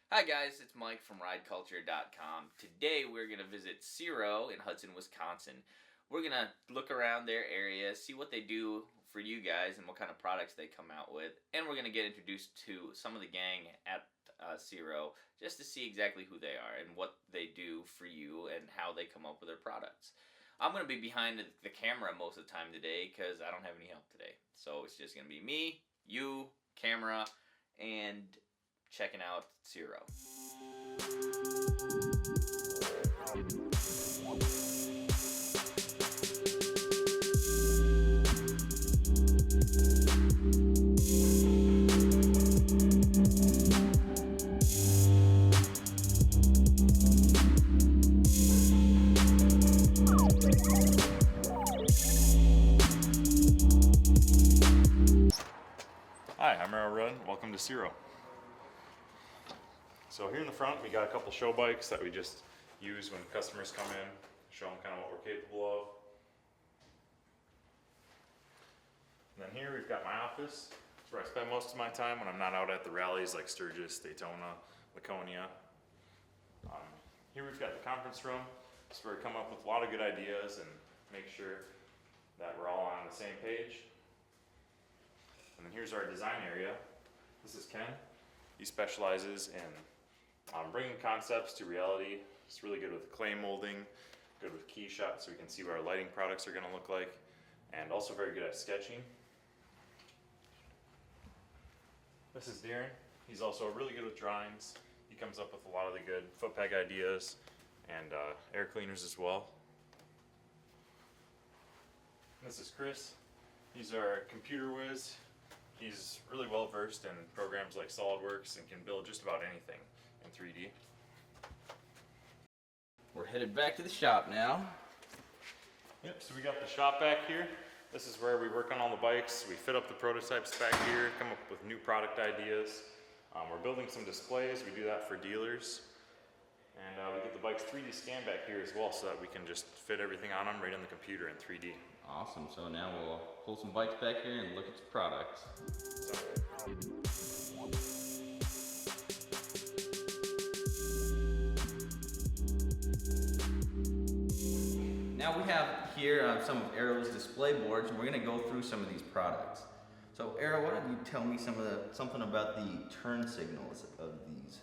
Hi guys, it's Mike from RydeCulture.com. Today we're going to visit Ciro in Hudson, Wisconsin. We're going to look around their area, see what they do for you guys and what kind of products they come out with. And we're going to get introduced to some of the gang at Ciro just to see exactly who they are and what they do for you and how they come up with their products. I'm going to be behind the camera most of the time today because I don't have any help today. So it's just going to be me, you, camera, and checking out Ciro. Hi, I'm Run. Welcome to Ciro. So here in the front, we got a couple show bikes that we just use when customers come in, show them kind of what we're capable of. And then here we've got my office. It's where I spend most of my time when I'm not out at the rallies like Sturgis, Daytona, Laconia. Here we've got the conference room. It's where we come up with a lot of good ideas and make sure that we're all on the same page. And then here's our design area. This is Ken. He specializes in bringing concepts to reality. He's really good with clay molding, good with key shots so we can see what our lighting products are going to look like, and also very good at sketching. This is Darren. He's also really good with drawings. He comes up with a lot of the good foot peg ideas and air cleaners as well. This is Chris. He's our computer whiz. He's really well versed in programs like SolidWorks and can build just about anything in 3D. We're headed back to the shop now. Yep, so we got the shop back here. This is where we work on all the bikes. We fit up the prototypes back here, come up with new product ideas. We're building some displays. We do that for dealers. And we get the bikes 3D scanned back here as well so that we can just fit everything on them right on the computer in 3D. Awesome, so now we'll pull some bikes back here and look at the products. Now we have here some of Arrow's display boards, and we're going to go through some of these products. So Arrow, why don't you tell me something about the turn signals of these?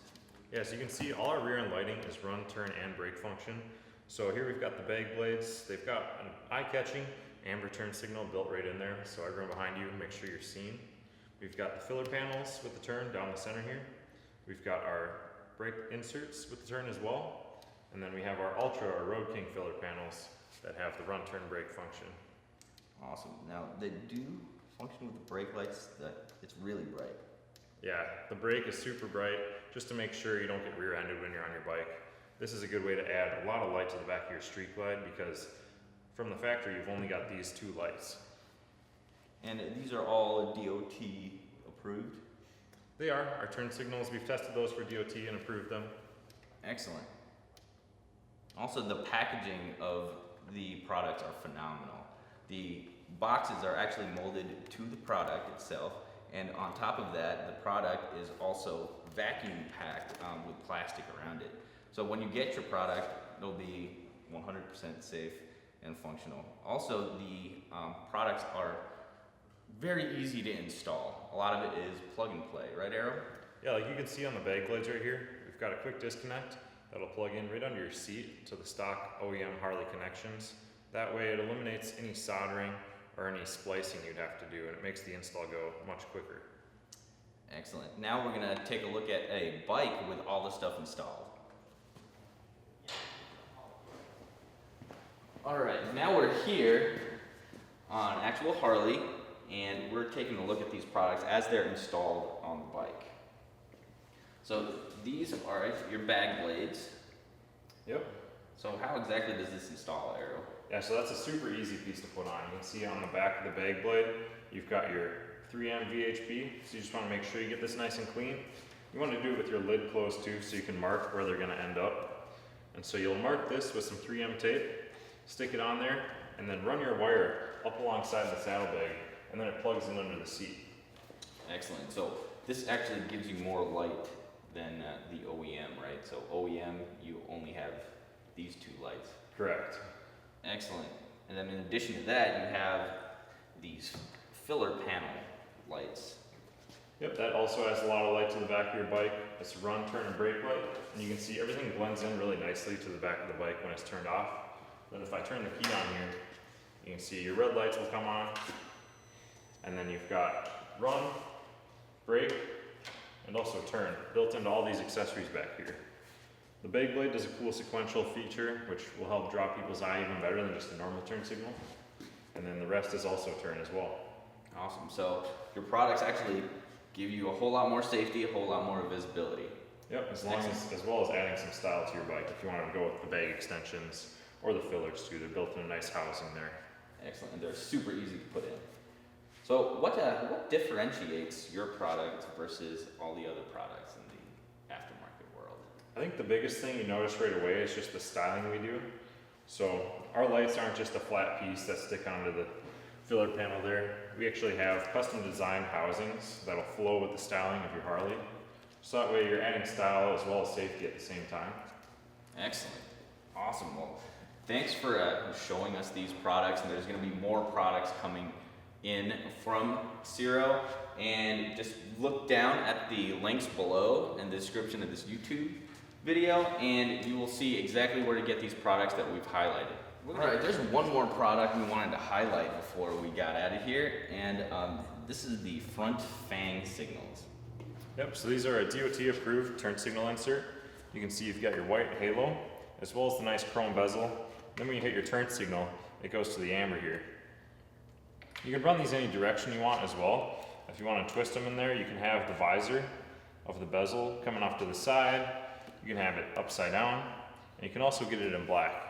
Yeah, so you can see all our rear end lighting is run, turn, and brake function. So here we've got the bag blades. They've got an eye-catching amber turn signal built right in there, so everyone behind you, make sure you're seen. We've got the filler panels with the turn down the center here. We've got our brake inserts with the turn as well. And then we have our Ultra or Road King filler panels that have the run, turn, brake function. Awesome. Now they do function with the brake lights. It's really bright. Yeah, the brake is super bright just to make sure you don't get rear-ended when you're on your bike. This is a good way to add a lot of light to the back of your street glide because from the factory you've only got these two lights. And these are all DOT approved? They are. Our turn signals, we've tested those for DOT and approved them. Excellent. Also, the packaging of the products are phenomenal. The boxes are actually molded to the product itself, and on top of that, the product is also vacuum packed with plastic around it. So when you get your product, it'll be 100% safe and functional. Also, the products are very easy to install. A lot of it is plug and play, right Arrow? Yeah, like you can see on the bag blades right here, we've got a quick disconnect that'll plug in right under your seat to the stock OEM Harley connections. That way it eliminates any soldering or any splicing you'd have to do, and it makes the install go much quicker. Excellent. Now we're gonna take a look at a bike with all the stuff installed. All right, now we're here on actual Harley, and we're taking a look at these products as they're installed on the bike. So these are your bag blades. Yep. So how exactly does this install, Arrow? Yeah, so that's a super easy piece to put on. You can see on the back of the bag blade, you've got your 3M VHB, so you just want to make sure you get this nice and clean. You want to do it with your lid closed too, so you can mark where they're going to end up. And so you'll mark this with some 3M tape, stick it on there, and then run your wire up alongside the saddlebag, and then it plugs in under the seat. Excellent. So this actually gives you more light than the OEM, right? So OEM, you only have these two lights. Correct. Excellent. And then in addition to that, you have these filler panel lights. Yep, that also has a lot of light to the back of your bike. It's a run, turn, and brake light. And you can see everything blends in really nicely to the back of the bike when it's turned off. Then if I turn the key on here, you can see your red lights will come on. And then you've got run, brake, and also turn built into all these accessories back here. The Beyblade does a cool sequential feature which will help draw people's eye even better than just a normal turn signal. And then the rest is also turn as well. Awesome. So your products actually give you a whole lot more safety, a whole lot more visibility. Yep, as well as adding some style to your bike if you want to go with the bag extensions or the fillers too. They're built in a nice housing there. Excellent, and they're super easy to put in. So what differentiates your product versus all the other products in the aftermarket world? I think the biggest thing you notice right away is just the styling we do. So our lights aren't just a flat piece that stick onto the filler panel there. We actually have custom designed housings that'll flow with the styling of your Harley. So that way you're adding style as well as safety at the same time. Excellent. Awesome. Well, thanks for showing us these products, and there's going to be more products coming in from Ciro. And just look down at the links below in the description of this YouTube video, and you will see exactly where to get these products that we've highlighted. All right, there's one more product we wanted to highlight before we got out of here, and this is the front fang signals. Yep, so these are a DOT approved turn signal insert. You can see you've got your white halo, as well as the nice chrome bezel. Then when you hit your turn signal, it goes to the amber here. You can run these any direction you want as well. If you want to twist them in there, you can have the visor of the bezel coming off to the side. You can have it upside down, and you can also get it in black.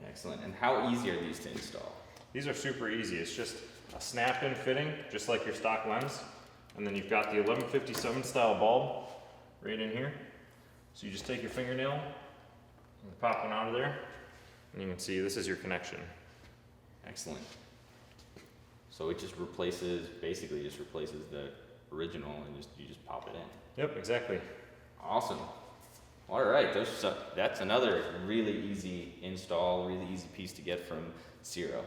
Excellent. And how easy are these to install? These are super easy. It's just a snap-in fitting, just like your stock lens. And then you've got the 1157 style bulb right in here. So you just take your fingernail and pop one out of there, and you can see this is your connection. Excellent. So it just basically just replaces the original, and you just pop it in. Yep, exactly. Awesome. All right, that's another really easy install, really easy piece to get from Ciro.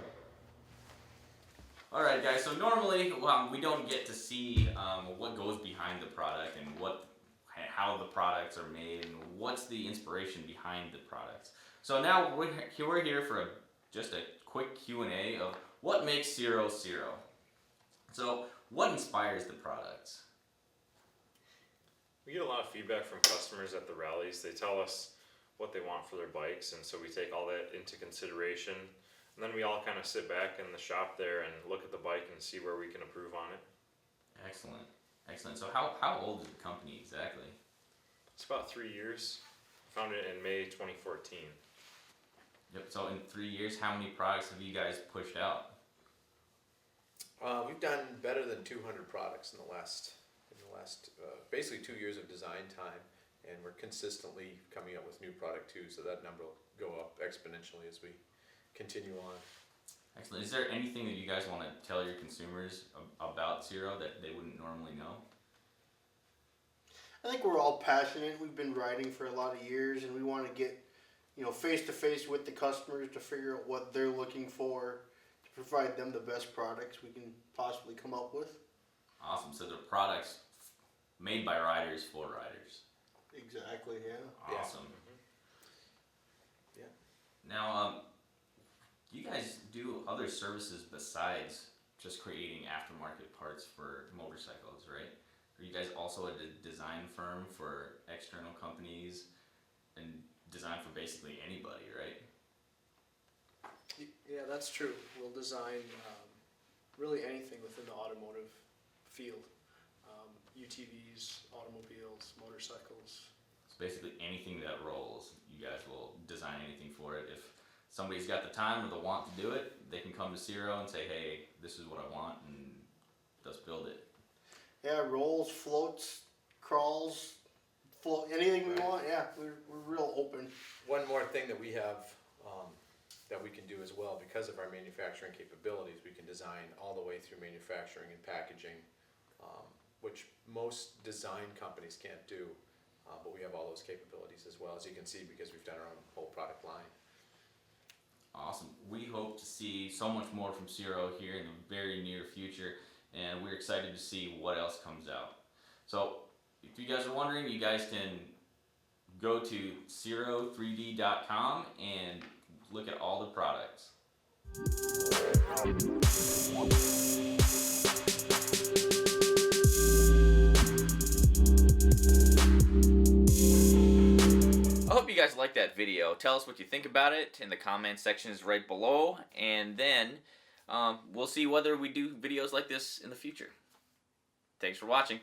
All right, guys. So normally we don't get to see what goes behind the product and how the products are made and what's the inspiration behind the products. So now we're here for just a quick Q&A of what makes Ciro Ciro. So what inspires the products? We get a lot of feedback from customers at the rallies. They tell us what they want for their bikes, and so we take all that into consideration. And then we all kind of sit back in the shop there and look at the bike and see where we can improve on it. Excellent. Excellent. So how old is the company exactly? It's about 3 years. Founded in May 2014. Yep. So in 3 years, how many products have you guys pushed out? We've done better than 200 products in the last basically 2 years of design time, and we're consistently coming up with new product too, so that number will go up exponentially as we continue on. Excellent. Is there anything that you guys want to tell your consumers about Ciro that they wouldn't normally know? I think we're all passionate. We've been riding for a lot of years, and we want to get, face to face with the customers to figure out what they're looking for to provide them the best products we can possibly come up with. Awesome. So they're products made by riders for riders. Exactly. Yeah. Awesome. Yeah. Now, you guys do other services besides just creating aftermarket parts for motorcycles, right? Are you guys also a design firm for external companies and design for basically anybody, right? Yeah, that's true. We'll design really anything within the automotive field. UTVs, automobiles, motorcycles. It's basically anything that rolls. You guys will design anything for it. If somebody's got the time or the want to do it, they can come to Ciro and say, hey, this is what I want, and let's build it. Yeah, rolls, floats, crawls, anything we want. Yeah, we're real open. One more thing that we have that we can do as well, because of our manufacturing capabilities, we can design all the way through manufacturing and packaging. which most design companies can't do. But we have all those capabilities as well, as you can see, because we've done our own whole product line. Awesome. We hope to see so much more from Ciro here in the very near future, and we're excited to see what else comes out. So if you guys are wondering, you guys can go to Ciro3D.com and look at all the products. I hope you guys liked that video. Tell us what you think about it in the comment sections right below, and then we'll see whether we do videos like this in the future. Thanks for watching.